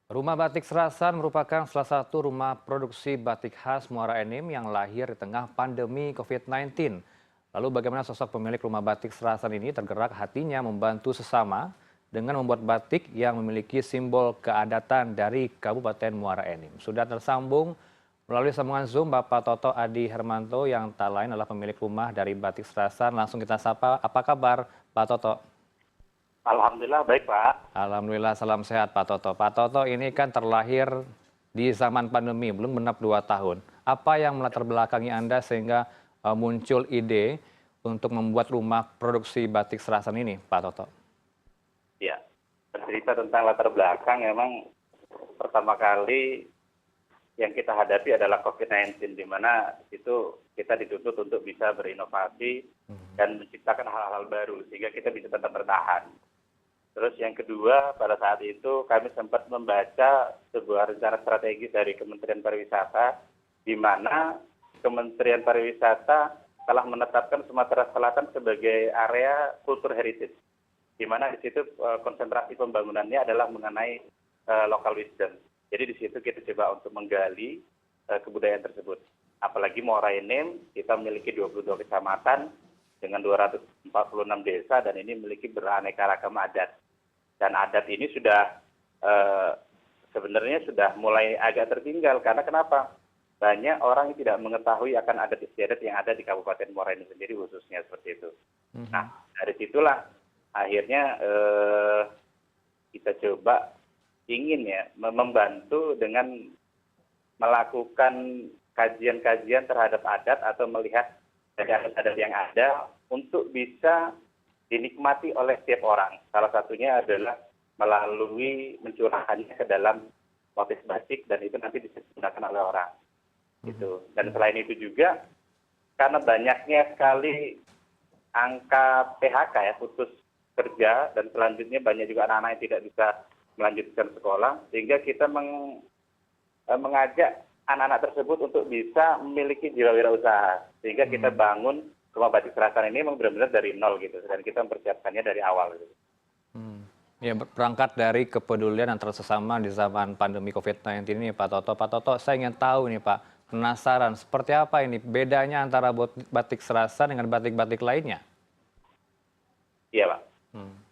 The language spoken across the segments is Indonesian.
Rumah Batik Serasan merupakan salah satu rumah produksi batik khas Muara Enim yang lahir di tengah pandemi COVID-19. Lalu bagaimana sosok pemilik rumah batik Serasan ini tergerak hatinya membantu sesama dengan membuat batik yang memiliki simbol keadatan dari Kabupaten Muara Enim. Sudah tersambung melalui sambungan Zoom Bapak Toto Adi Hermanto yang tak lain adalah pemilik rumah dari batik Serasan. Langsung kita sapa, apa kabar Pak Toto? Alhamdulillah baik Pak. Alhamdulillah salam sehat Pak Toto. Pak Toto ini kan terlahir di zaman pandemi, belum genap 2 tahun. Apa yang melatar belakangi Anda sehingga muncul ide untuk membuat rumah produksi batik Serasan ini, Pak Toto? Ya, bercerita tentang latar belakang memang pertama kali yang kita hadapi adalah COVID-19, di mana itu kita dituntut untuk bisa berinovasi dan menciptakan hal-hal baru sehingga kita bisa tetap bertahan. Terus yang kedua, pada saat itu kami sempat membaca sebuah rencana strategis dari Kementerian Pariwisata, di mana Kementerian Pariwisata telah menetapkan Sumatera Selatan sebagai area kultur heritage, di mana di situ konsentrasi pembangunannya adalah mengenai local wisdom. Jadi di situ kita coba untuk menggali kebudayaan tersebut. Apalagi Muara Enim, kita memiliki 22 kecamatan dengan 246 desa dan ini memiliki beraneka ragam adat. Dan adat ini sudah sebenarnya sudah mulai agak tertinggal karena kenapa? Banyak orang yang tidak mengetahui akan adat istiadat yang ada di Kabupaten Muara Enim sendiri khususnya seperti itu. Nah, dari situlah akhirnya kita coba ingin ya membantu dengan melakukan kajian-kajian terhadap adat atau melihat adat-adat yang ada untuk bisa dinikmati oleh setiap orang. Salah satunya adalah melalui mencurahkannya ke dalam motif batik dan itu nanti bisa digunakan oleh orang. Gitu. Dan selain itu juga karena banyaknya sekali angka PHK ya, putus kerja dan selanjutnya banyak juga anak-anak yang tidak bisa melanjutkan sekolah sehingga kita mengajak anak-anak tersebut untuk bisa memiliki jiwa-wirausaha sehingga kita bangun rumah batik Serasan ini memang benar-benar dari nol gitu dan kita mempersiapkannya dari awal gitu. Ya, berangkat dari kepedulian antara sesama di zaman pandemi COVID-19 ini Pak Toto. Pak Toto, saya ingin tahu nih Pak, penasaran seperti apa ini bedanya antara batik Serasan dengan batik-batik lainnya? Iya Pak.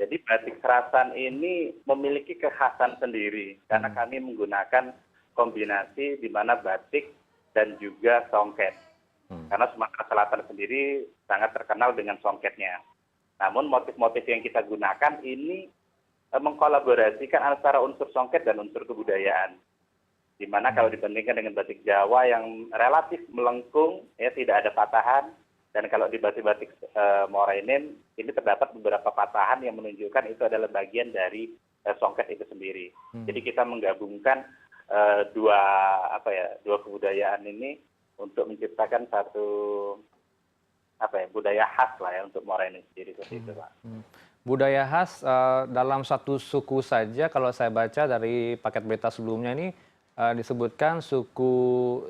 Jadi batik Serasan ini memiliki kekhasan sendiri karena kami menggunakan kombinasi di mana batik dan juga songket. Karena Sumatera Selatan sendiri sangat terkenal dengan songketnya. Namun motif-motif yang kita gunakan ini mengkolaborasikan antara unsur songket dan unsur kebudayaan. Di mana kalau dibandingkan dengan batik Jawa yang relatif melengkung, ya tidak ada patahan, dan kalau di batik-batik Muara Enim ini terdapat beberapa patahan yang menunjukkan itu adalah bagian dari songket itu sendiri. Jadi kita menggabungkan dua kebudayaan ini untuk menciptakan satu budaya khas lah ya untuk Muara Enim sendiri seperti itu Pak. Budaya khas dalam satu suku saja kalau saya baca dari paket berita sebelumnya ini disebutkan suku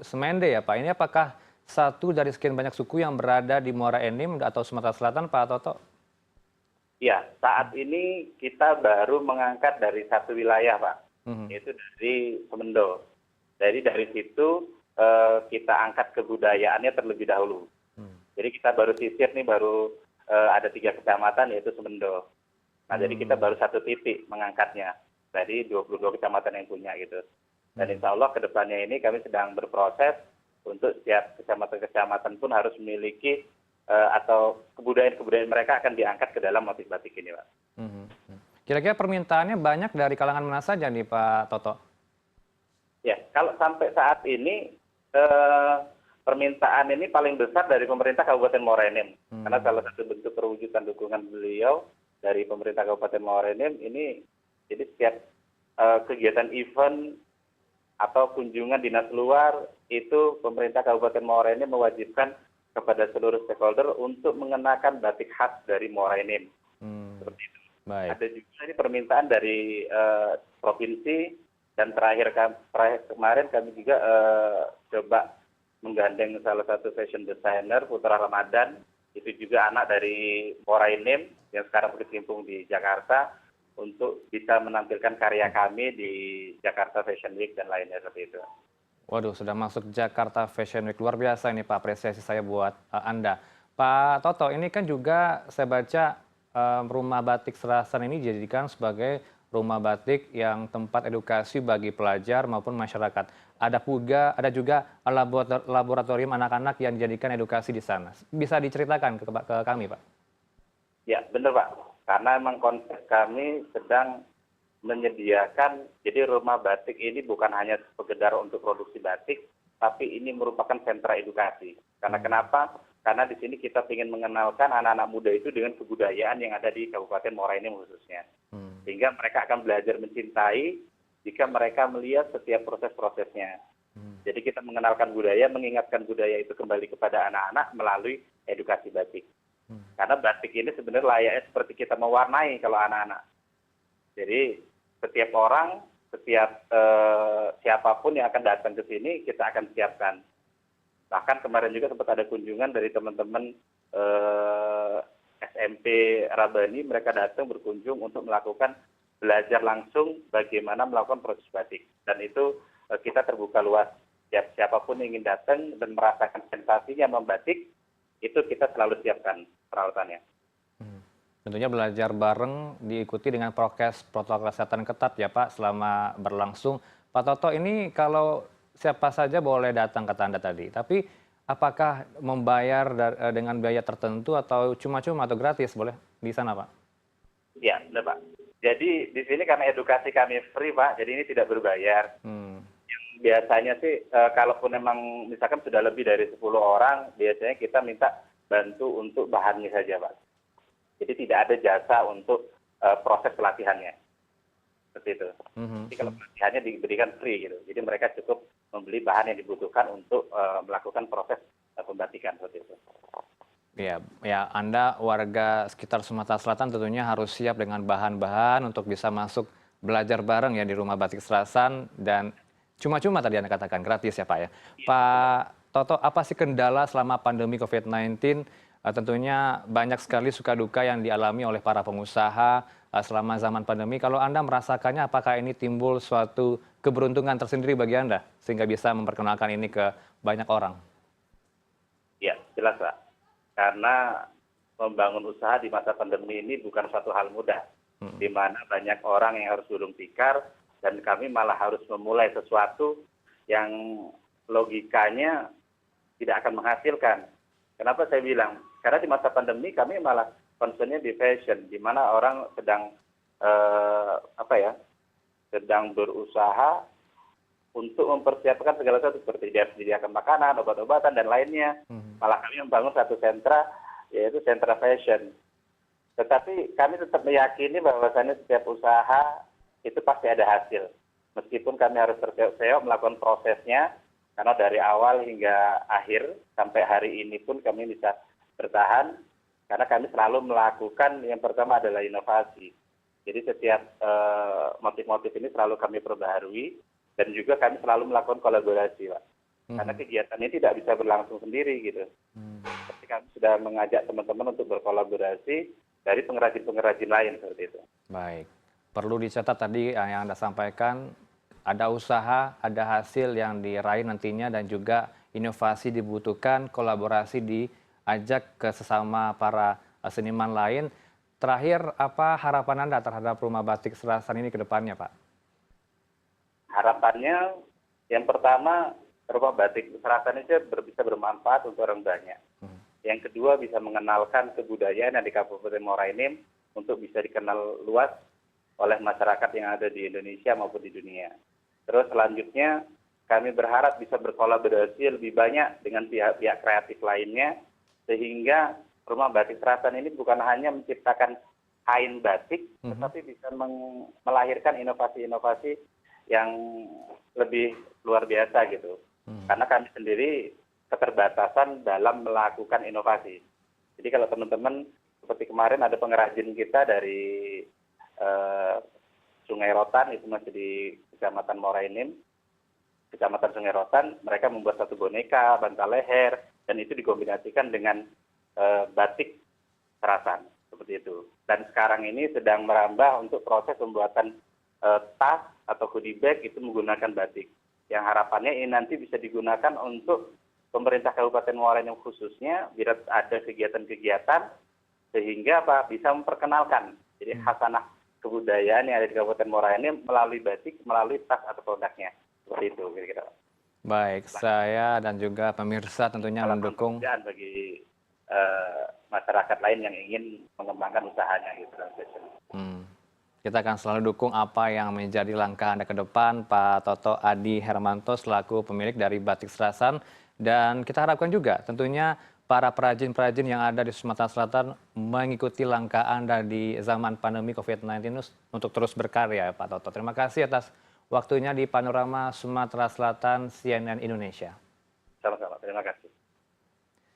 Semende ya Pak. Ini apakah satu dari sekian banyak suku yang berada di Muara Enim atau Sumatera Selatan Pak Toto? Ya, saat ini kita baru mengangkat dari satu wilayah Pak, yaitu dari Semendo. Jadi dari situ kita angkat kebudayaannya terlebih dahulu. Jadi kita baru sisir nih baru ada 3 kecamatan yaitu Semendo. Nah jadi kita baru satu titik mengangkatnya dari 22 kecamatan yang punya gitu. Dan insya Allah kedepannya ini kami sedang berproses untuk setiap kecamatan-kecamatan pun harus memiliki atau kebudayaan-kebudayaan mereka akan diangkat ke dalam motif batik ini Pak. Kira-kira permintaannya banyak dari kalangan mana saja nih Pak Toto? Ya, kalau sampai saat ini permintaan ini paling besar dari pemerintah Kabupaten Muara Enim. Karena salah satu bentuk perwujudan dukungan beliau dari pemerintah Kabupaten Muara Enim ini, jadi setiap kegiatan event atau kunjungan dinas luar itu pemerintah Kabupaten Muara Enim mewajibkan kepada seluruh stakeholder untuk mengenakan batik khas dari Muara Enim. Seperti itu. Baik. Ada juga ini permintaan dari provinsi dan terakhir kemarin kami juga coba menggandeng salah satu fashion designer Putra Ramadan, itu juga anak dari Muara Enim yang sekarang berkecimpung di Jakarta untuk bisa menampilkan karya kami di Jakarta Fashion Week dan lainnya seperti itu. Waduh, sudah masuk Jakarta Fashion Week. Luar biasa ini Pak, apresiasi saya buat Anda. Pak Toto, ini kan juga saya baca rumah batik Serasan ini dijadikan sebagai rumah batik yang tempat edukasi bagi pelajar maupun masyarakat. Ada juga laboratorium anak-anak yang dijadikan edukasi di sana. Bisa diceritakan ke kami, Pak? Ya, benar Pak. Karena memang konsep kami sedang menyediakan, jadi rumah batik ini bukan hanya sekedar untuk produksi batik, tapi ini merupakan sentra edukasi. Karena kenapa? Karena di sini kita ingin mengenalkan anak-anak muda itu dengan kebudayaan yang ada di Kabupaten Muara Enim khususnya. Sehingga mereka akan belajar mencintai jika mereka melihat setiap proses-prosesnya. Jadi kita mengenalkan budaya, mengingatkan budaya itu kembali kepada anak-anak melalui edukasi batik. Karena batik ini sebenarnya layaknya seperti kita mewarnai kalau anak-anak. Jadi setiap orang, setiap siapapun yang akan datang ke sini, kita akan siapkan. Bahkan kemarin juga sempat ada kunjungan dari teman-teman SMP Rabani, mereka datang berkunjung untuk melakukan belajar langsung bagaimana melakukan proses batik. Dan itu kita terbuka luas. Siapapun yang ingin datang dan merasakan sensasinya membatik, itu kita selalu siapkan peralatannya. Tentunya belajar bareng diikuti dengan protokol kesehatan ketat ya Pak selama berlangsung. Pak Toto, ini kalau siapa saja boleh datang kata Anda tadi, tapi apakah membayar dengan biaya tertentu atau cuma-cuma atau gratis boleh di sana Pak? Ya, benar Pak. Jadi di sini karena edukasi kami free Pak, jadi ini tidak berbayar. Biasanya sih kalaupun memang misalkan sudah lebih dari 10 orang, biasanya kita minta bantu untuk bahannya saja Pak. Jadi tidak ada jasa untuk proses pelatihannya. Seperti itu. Jadi kalau pelatihannya diberikan free gitu. Jadi mereka cukup membeli bahan yang dibutuhkan untuk melakukan proses pembatikan seperti itu. Ya, Anda warga sekitar Sumatera Selatan tentunya harus siap dengan bahan-bahan untuk bisa masuk belajar bareng ya di Rumah Batik Serasan dan cuma-cuma tadi Anda katakan gratis ya Pak ya. Pak Toto, apa sih kendala selama pandemi COVID-19? Tentunya banyak sekali suka duka yang dialami oleh para pengusaha selama zaman pandemi. Kalau Anda merasakannya, apakah ini timbul suatu keberuntungan tersendiri bagi Anda sehingga bisa memperkenalkan ini ke banyak orang? Ya, jelas Pak. Karena membangun usaha di masa pandemi ini bukan suatu hal mudah. Di mana banyak orang yang harus gulung tikar dan kami malah harus memulai sesuatu yang logikanya tidak akan menghasilkan. Kenapa saya bilang? Karena di masa pandemi kami malah concernnya di fashion, di mana orang sedang sedang berusaha untuk mempersiapkan segala sesuatu seperti dia menyediakan makanan, obat-obatan dan lainnya. Malah kami membangun satu sentra, yaitu sentra fashion. Tetapi kami tetap meyakini bahwasannya setiap usaha itu pasti ada hasil. Meskipun kami harus terseok melakukan prosesnya, karena dari awal hingga akhir sampai hari ini pun kami bisa bertahan karena kami selalu melakukan yang pertama adalah inovasi. Jadi setiap motif-motif ini selalu kami perbaharui dan juga kami selalu melakukan kolaborasi, Pak. Karena kegiatan ini tidak bisa berlangsung sendiri gitu. Tapi kami sudah mengajak teman-teman untuk berkolaborasi dari pengrajin-pengrajin lain seperti itu. Baik, perlu dicatat tadi yang Anda sampaikan, ada usaha, ada hasil yang diraih nantinya dan juga inovasi dibutuhkan, kolaborasi diajak ke sesama para seniman lain. Terakhir, apa harapan Anda terhadap Rumah Batik Serasan ini ke depannya, Pak? Harapannya, yang pertama, Rumah Batik Serasan itu bisa bermanfaat untuk orang banyak. Yang kedua, bisa mengenalkan kebudayaan yang di Kabupaten Muara Enim untuk bisa dikenal luas oleh masyarakat yang ada di Indonesia maupun di dunia. Terus selanjutnya kami berharap bisa berkolaborasi lebih banyak dengan pihak-pihak kreatif lainnya sehingga Rumah Batik Serasan ini bukan hanya menciptakan kain batik tetapi bisa melahirkan inovasi-inovasi yang lebih luar biasa gitu. Karena kami sendiri keterbatasan dalam melakukan inovasi. Jadi kalau teman-teman seperti kemarin ada pengrajin kita dari Sungai Rotan, itu masih di Kecamatan Muara Enim, Kecamatan Sungai Rotan, mereka membuat satu boneka, bantal leher, dan itu dikombinasikan dengan batik Serasan. seperti itu. Dan sekarang ini sedang merambah untuk proses pembuatan tas atau goodie bag itu menggunakan batik. Yang harapannya ini nanti bisa digunakan untuk pemerintah Kabupaten Muara Enim khususnya bila ada kegiatan-kegiatan sehingga bisa memperkenalkan. Jadi khasanah kebudayaan yang ada di Kabupaten Muara Enim melalui batik, melalui tas atau produknya. Seperti itu kira-kira. Baik, saya dan juga pemirsa tentunya mendukung bagi masyarakat lain yang ingin mengembangkan usahanya gitu. Kita akan selalu dukung apa yang menjadi langkah Anda ke depan, Pak Toto Adi Hermanto selaku pemilik dari Batik Serasan. Dan kita harapkan juga tentunya para perajin-perajin yang ada di Sumatera Selatan mengikuti langkah Anda di zaman pandemi COVID-19 untuk terus berkarya, Pak Toto. Terima kasih atas waktunya di Panorama Sumatera Selatan CNN Indonesia.